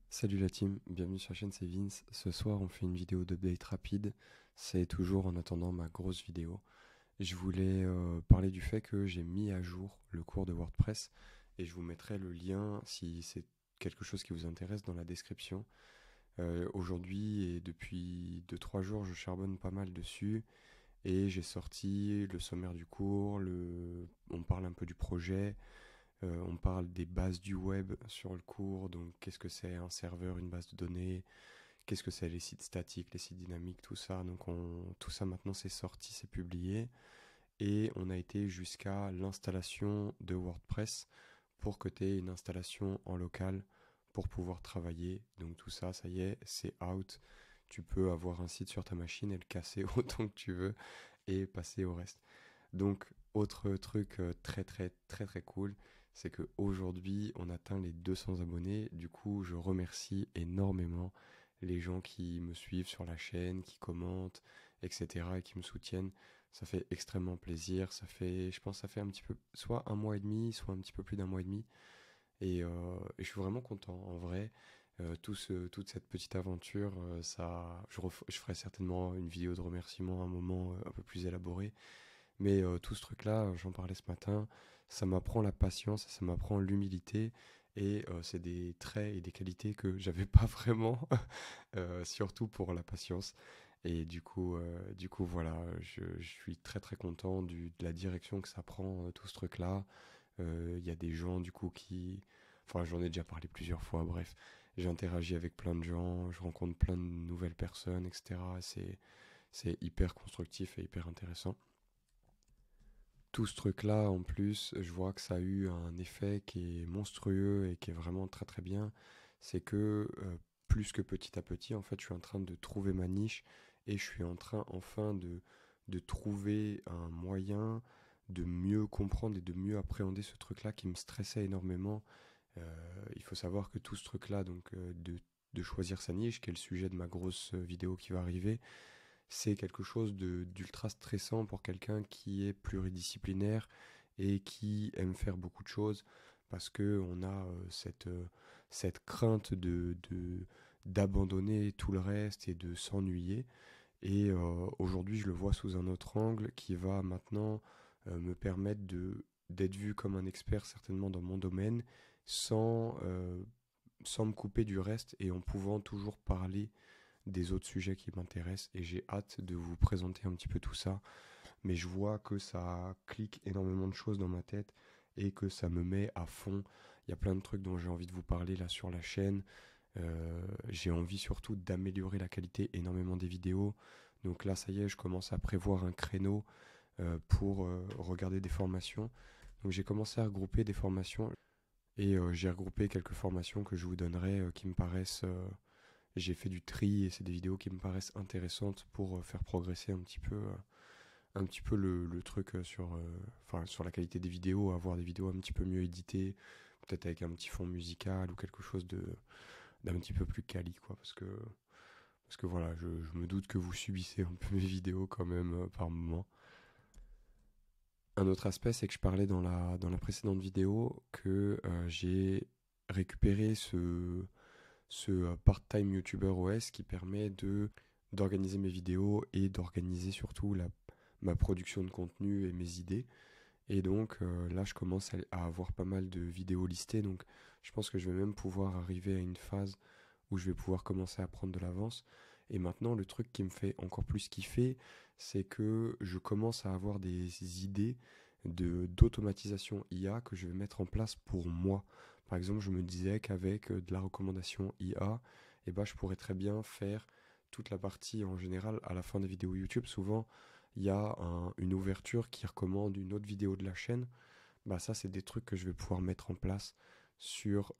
Salut la team, bienvenue sur la chaîne, c'est Vince. Ce soir on fait une vidéo d'update rapide, c'est toujours en attendant ma grosse vidéo. Je voulais parler du fait que j'ai mis à jour le cours de WordPress et je vous mettrai le lien si c'est quelque chose qui vous intéresse dans la description. Aujourd'hui et depuis 2-3 jours je charbonne pas mal dessus et j'ai sorti le sommaire du cours, on parle un peu du projet. On parle des bases du web sur le cours, donc qu'est-ce que c'est un serveur, une base de données, qu'est-ce que c'est les sites statiques, les sites dynamiques, tout ça. Donc tout ça maintenant c'est sorti, c'est publié. Et on a été jusqu'à l'installation de WordPress pour que tu aies une installation en local pour pouvoir travailler. Donc tout ça, ça y est, c'est out. Tu peux avoir un site sur ta machine et le casser autant que tu veux et passer au reste. Donc, autre truc très très très très cool, c'est qu'aujourd'hui on atteint les 200 abonnés. Du coup, je remercie énormément les gens qui me suivent sur la chaîne, qui commentent, etc. et qui me soutiennent. Ça fait extrêmement plaisir. Je pense, ça fait un petit peu, soit un mois et demi, soit un petit peu plus d'un mois et demi. Et je suis vraiment content. En vrai, toute cette petite aventure, je ferai certainement une vidéo de remerciement à un moment un peu plus élaboré. Mais tout ce truc-là, j'en parlais ce matin, ça m'apprend la patience, ça m'apprend l'humilité, et c'est des traits et des qualités que j'avais pas vraiment, surtout pour la patience. Et du coup voilà, je suis très très content de la direction que ça prend, tout ce truc-là. Il y a des gens du coup enfin j'en ai déjà parlé plusieurs fois, bref, j'ai interagi avec plein de gens, je rencontre plein de nouvelles personnes, etc. C'est hyper constructif et hyper intéressant. Tout ce truc-là, en plus, je vois que ça a eu un effet qui est monstrueux et qui est vraiment très très bien. C'est que plus que petit à petit, en fait, je suis en train de trouver ma niche et je suis en train enfin de trouver un moyen de mieux comprendre et de mieux appréhender ce truc-là qui me stressait énormément. Il faut savoir que tout ce truc-là, donc de choisir sa niche, qui est le sujet de ma grosse vidéo qui va arriver, c'est quelque chose d'ultra stressant pour quelqu'un qui est pluridisciplinaire et qui aime faire beaucoup de choses parce que on a cette crainte d'abandonner tout le reste et de s'ennuyer. Et aujourd'hui, je le vois sous un autre angle qui va maintenant me permettre d'être vu comme un expert certainement dans mon domaine sans me couper du reste et en pouvant toujours parler des autres sujets qui m'intéressent, et j'ai hâte de vous présenter un petit peu tout ça. Mais je vois que ça clique énormément de choses dans ma tête et que ça me met à fond. Il y a plein de trucs dont j'ai envie de vous parler là sur la chaîne. J'ai envie surtout d'améliorer la qualité énormément des vidéos. Donc là, ça y est, je commence à prévoir un créneau pour regarder des formations. Donc j'ai commencé à regrouper des formations et j'ai regroupé quelques formations que je vous donnerai qui me paraissent j'ai fait du tri et c'est des vidéos qui me paraissent intéressantes pour faire progresser un petit peu le truc enfin, sur la qualité des vidéos, avoir des vidéos un petit peu mieux éditées, peut-être avec un petit fond musical ou quelque chose d'un petit peu plus quali, quoi. Parce que voilà, je me doute que vous subissez un peu mes vidéos quand même par moment. Un autre aspect, c'est que je parlais dans la précédente vidéo que j'ai récupéré ce part-time YouTuber OS qui permet d'organiser mes vidéos et d'organiser surtout ma production de contenu et mes idées. Et donc là, je commence à avoir pas mal de vidéos listées. Donc je pense que je vais même pouvoir arriver à une phase où je vais pouvoir commencer à prendre de l'avance. Et maintenant, le truc qui me fait encore plus kiffer, c'est que je commence à avoir des idées d'automatisation IA que je vais mettre en place pour moi. Par exemple, je me disais qu'avec de la recommandation IA, eh ben, je pourrais très bien faire toute la partie en général à la fin des vidéos YouTube. Souvent, il y a une ouverture qui recommande une autre vidéo de la chaîne. Bah ça, c'est des trucs que je vais pouvoir mettre en place sur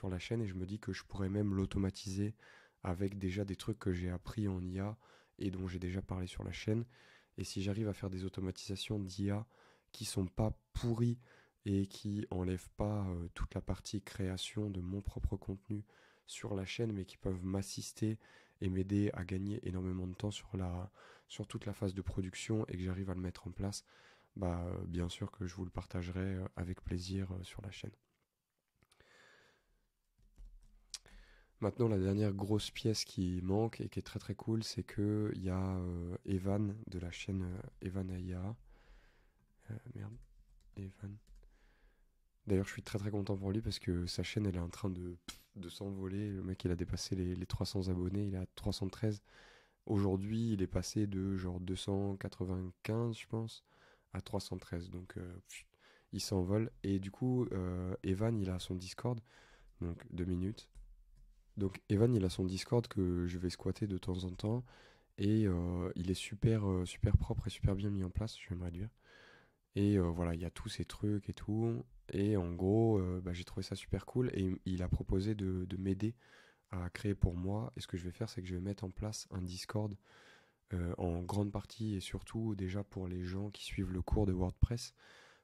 la chaîne, et je me dis que je pourrais même l'automatiser avec déjà des trucs que j'ai appris en IA et dont j'ai déjà parlé sur la chaîne. Et si j'arrive à faire des automatisations d'IA qui sont pas pourries et qui enlèvent pas toute la partie création de mon propre contenu sur la chaîne, mais qui peuvent m'assister et m'aider à gagner énormément de temps sur toute la phase de production, et que j'arrive à le mettre en place, bah bien sûr que je vous le partagerai avec plaisir sur la chaîne. Maintenant, la dernière grosse pièce qui manque et qui est très très cool, c'est que il y a Evan de la chaîne Evan AIA. Merde, Evan. D'ailleurs, je suis très très content pour lui parce que sa chaîne elle est en train de s'envoler. Le mec il a dépassé les 300 abonnés, il est à 313. Aujourd'hui, il est passé de genre 295, je pense, à 313. Donc, il s'envole. Et du coup, Evan, il a son Discord. Donc, 2 minutes. Donc, Evan, il a son Discord que je vais squatter de temps en temps. Et il est super propre et super bien mis en place, je vais me réduire. Et voilà, il y a tous ces trucs et tout. Et en gros, bah, j'ai trouvé ça super cool. Et il a proposé de m'aider à créer pour moi. Et ce que je vais faire, c'est que je vais mettre en place un Discord en grande partie et surtout déjà pour les gens qui suivent le cours de WordPress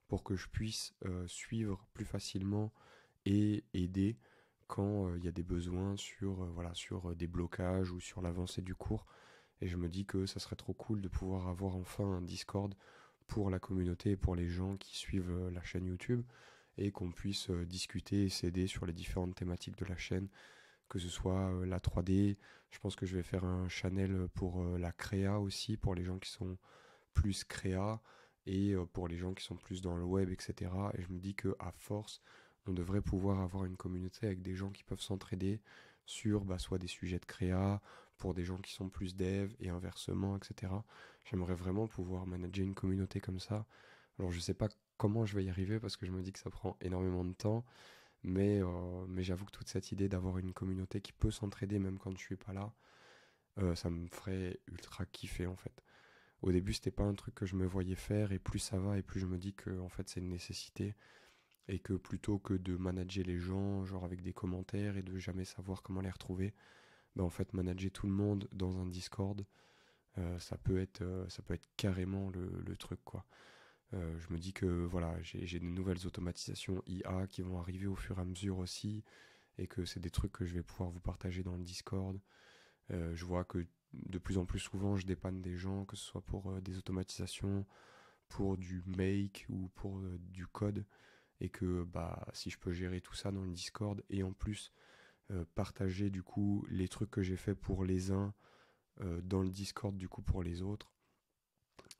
pour que je puisse suivre plus facilement et aider quand il y a des besoins sur, voilà, sur des blocages ou sur l'avancée du cours. Et je me dis que ça serait trop cool de pouvoir avoir enfin un Discord pour la communauté et pour les gens qui suivent la chaîne YouTube et qu'on puisse discuter et s'aider sur les différentes thématiques de la chaîne, que ce soit la 3D. Je pense que je vais faire un channel pour la créa aussi, pour les gens qui sont plus créa et pour les gens qui sont plus dans le web, etc. Et je me dis que à force, on devrait pouvoir avoir une communauté avec des gens qui peuvent s'entraider sur bah, soit des sujets de créa, pour des gens qui sont plus dev et inversement, etc. J'aimerais vraiment pouvoir manager une communauté comme ça. Alors je sais pas comment je vais y arriver parce que je me dis que ça prend énormément de temps, mais j'avoue que toute cette idée d'avoir une communauté qui peut s'entraider même quand je suis pas là, ça me ferait ultra kiffer en fait. Au début, c'était pas un truc que je me voyais faire, et plus ça va, et plus je me dis que en fait c'est une nécessité, et que plutôt que de manager les gens, genre avec des commentaires et de jamais savoir comment les retrouver, bah en fait manager tout le monde dans un Discord, ça peut être carrément le truc quoi. Je me dis que voilà, j'ai de nouvelles automatisations IA qui vont arriver au fur et à mesure aussi, et que c'est des trucs que je vais pouvoir vous partager dans le Discord. Je vois que de plus en plus souvent, je dépanne des gens, que ce soit pour des automatisations, pour du make ou pour du code, et que bah si je peux gérer tout ça dans le Discord et en plus partager du coup les trucs que j'ai fait pour les uns dans le Discord du coup pour les autres,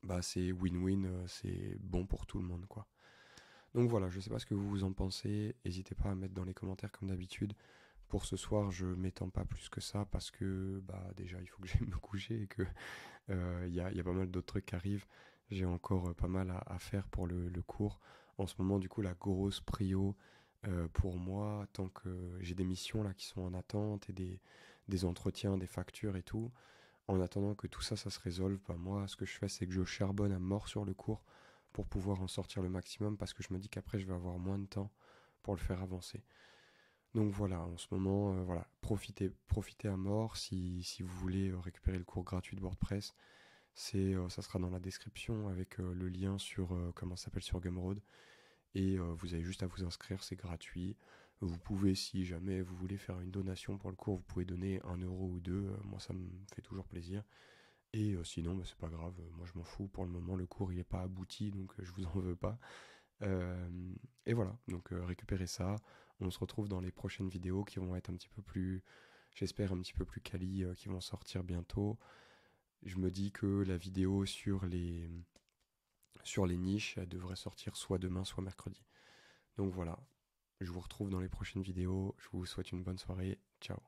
bah c'est win-win, c'est bon pour tout le monde quoi. Donc voilà, je sais pas ce que vous en pensez, n'hésitez pas à mettre dans les commentaires comme d'habitude. Pour ce soir, je m'étends pas plus que ça parce que bah déjà il faut que j'aille me coucher et que y a pas mal d'autres trucs qui arrivent. J'ai encore pas mal à faire pour le cours. En ce moment, du coup, la grosse prio pour moi, tant que j'ai des missions là qui sont en attente et des entretiens, des factures et tout, en attendant que tout ça, ça se résolve, bah moi, ce que je fais, c'est que je charbonne à mort sur le cours pour pouvoir en sortir le maximum parce que je me dis qu'après, je vais avoir moins de temps pour le faire avancer. Donc voilà, en ce moment, voilà, profitez à mort si vous voulez récupérer le cours gratuit de WordPress. Ça sera dans la description avec le lien sur comment ça s'appelle sur Gumroad. Et vous avez juste à vous inscrire, c'est gratuit. Vous pouvez, si jamais vous voulez faire une donation pour le cours, vous pouvez donner 1 euro ou deux. Moi, ça me fait toujours plaisir. Et sinon, bah, c'est pas grave. Moi, je m'en fous. Pour le moment, le cours il est pas abouti, donc je vous en veux pas. Euh, et voilà. Donc récupérez ça. On se retrouve dans les prochaines vidéos qui vont être un petit peu plus, j'espère, un petit peu plus quali, qui vont sortir bientôt. Je me dis que la vidéo sur les niches, elle devrait sortir soit demain, soit mercredi. Donc voilà, je vous retrouve dans les prochaines vidéos. Je vous souhaite une bonne soirée. Ciao.